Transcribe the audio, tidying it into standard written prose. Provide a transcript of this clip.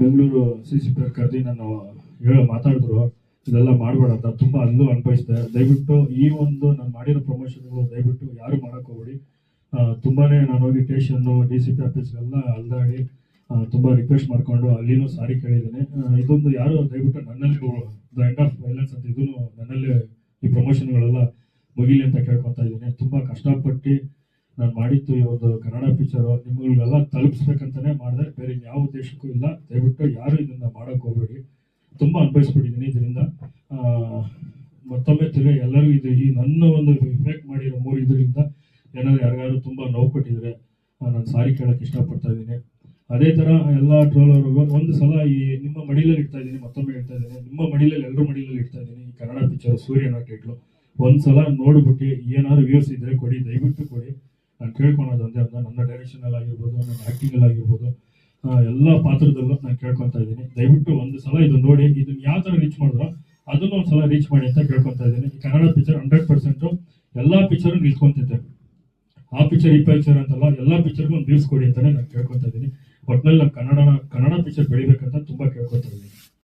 Bengaluru CCP ಕರೆದಿ ನಾನು ಮಾತಾಡಿದ್ರು ಇದೆಲ್ಲ ಮಾಡಬೇಡ ಅಂತ. ತುಂಬ ಅಲ್ಲೂ ಅನ್ಭವಿಸಿದೆ. ದಯವಿಟ್ಟು ಈ ಒಂದು ನಾನು ಮಾಡಿರೋ ಪ್ರಮೋಷನ್ಗಳು ದಯವಿಟ್ಟು ಯಾರು ಮಾಡಕ್ ಹೋಗ್ಬೇಡಿ. ತುಂಬಾನೇ ನಾನು ಹೋಗಿ ಸ್ಟೇಷನ್ನು DCP ಆಫೀಸ್ಗೆಲ್ಲ ಅಲ್ದಾಡಿ ತುಂಬ ರಿಕ್ವೆಸ್ಟ್ ಮಾಡ್ಕೊಂಡು ಅಲ್ಲಿನೂ ಸಾರಿ ಕೇಳಿದ್ದೀನಿ. ಇದೊಂದು ಯಾರು ದಯವಿಟ್ಟು ನನ್ನಲ್ಲಿ ದ ಎಂಡ್ ಆಫ್ ವೈಲೆನ್ಸ್ ಅಂತ ಇದೂ ನನ್ನಲ್ಲೇ ಈ ಪ್ರಮೋಷನ್ಗಳೆಲ್ಲ ಮುಗಿಲಿ ಅಂತ ಕೇಳ್ಕೊತಾ ಇದ್ದೀನಿ. ತುಂಬ ಕಷ್ಟಪಟ್ಟು ನಾನು ಮಾಡಿದ್ದು ಈ ಒಂದು ಕನ್ನಡ ಪಿಕ್ಚರು ನಿಮ್ಗಳಿಗೆಲ್ಲ ತಲುಪಿಸ್ಬೇಕಂತಾನೆ ಮಾಡಿದೆ, ಬೇರೆ ಯಾವ ಉದ್ದೇಶಕ್ಕೂ ಇಲ್ಲ. ದಯವಿಟ್ಟು ಯಾರು ಇದನ್ನ ಮಾಡಕ್ ಹೋಗ್ಬೇಡಿ. ತುಂಬ ಅನುಭವಿಸ್ಬಿಟ್ಟಿದ್ದೀನಿ ಇದರಿಂದ. ಮತ್ತೊಮ್ಮೆ ತಿರುಗಿ ಎಲ್ಲರಿಗೂ ಇದು ಈ ನನ್ನ ಒಂದು ಇಫೆಕ್ಟ್ ಮಾಡಿರೋ 3 ಇದರಿಂದ ಏನಾದ್ರು ಯಾರಿಗಾದ್ರು ತುಂಬ ನೋವು ಕೊಟ್ಟಿದ್ರೆ ನಾನು ಸಾರಿ ಕೇಳಕ್ಕೆ ಇಷ್ಟಪಡ್ತಾ ಇದ್ದೀನಿ. ಅದೇ ಥರ ಎಲ್ಲ ಟ್ರೋಲರ್ಗೂ ಒಂದು ಸಲ ಈ ನಿಮ್ಮ ಮಡಿಲಲ್ಲಿ ಇಡ್ತಾ ಇದ್ದೀನಿ, ಮತ್ತೊಮ್ಮೆ ಹೇಳ್ತಾ ಇದ್ದೀನಿ, ನಿಮ್ಮ ಮಡಿಲಲ್ಲಿ ಎಲ್ಲರೂ ಮಡಿಲಲ್ಲಿ ಇಡ್ತಾ ಇದ್ದೀನಿ. ಈ ಕನ್ನಡ ಪಿಕ್ಚರ್ ಸೂರ್ಯನ ಟೈಟ್ಲು ಒಂದ್ಸಲ ನೋಡ್ಬಿಟ್ಟು ಏನಾದ್ರು ವ್ಯೂಸ್ ಇದ್ರೆ ಕೊಡಿ, ದಯವಿಟ್ಟು ಕೊಡಿ. ನಾನು ಕೇಳ್ಕೊಳೋದು ಒಂದೇ ಅಂತ, ನನ್ನ ಡೈರೆಕ್ಷನಲ್ಲಿ ಆಗಿರ್ಬೋದು, ನನ್ನ ಆ್ಯಕ್ಟಿಂಗಲ್ಲಿ ಆಗಿರ್ಬೋದು, ಎಲ್ಲ ಪಾತ್ರದಲ್ಲೂ ನಾನು ಕೇಳ್ಕೊತಾ ಇದ್ದೀನಿ. ದಯವಿಟ್ಟು ಒಂದು ಸಲ ಇದು ನೋಡಿ, ಇದನ್ನ ಯಾವ ಥರ ರೀಚ್ ಮಾಡಿದ್ರೋ ಅದನ್ನು ಒಂದು ಸಲ ರೀಚ್ ಮಾಡಿ ಅಂತ ಕೇಳ್ಕೊತಾ ಇದ್ದೀನಿ. ಈ ಕನ್ನಡ ಪಿಕ್ಚರ್ 100% ಎಲ್ಲ ಪಿಕ್ಚರು ನಿಲ್ಕೊಂತೈತೆ. ಆ ಪಿಕ್ಚರ್ ಈ ಪಿಕ್ಚರ್ ಅಂತಲ್ಲ, ಎಲ್ಲ ಪಿಕ್ಚರ್ಗೂ ಒಂದು ವ್ಯೂಸ್ ಕೊಡಿ ಅಂತಾನೆ ನಾನು ಕೇಳ್ಕೊತಾ ಇದ್ದೀನಿ. ಒಟ್ಟಿನಲ್ಲಿ ನಮ್ಮ ಕನ್ನಡ ಪಿಕ್ಚರ್ ಬೆಳಿಬೇಕಂತ ತುಂಬ ಕೇಳ್ಕೊತಾ ಇದ್ದೀನಿ.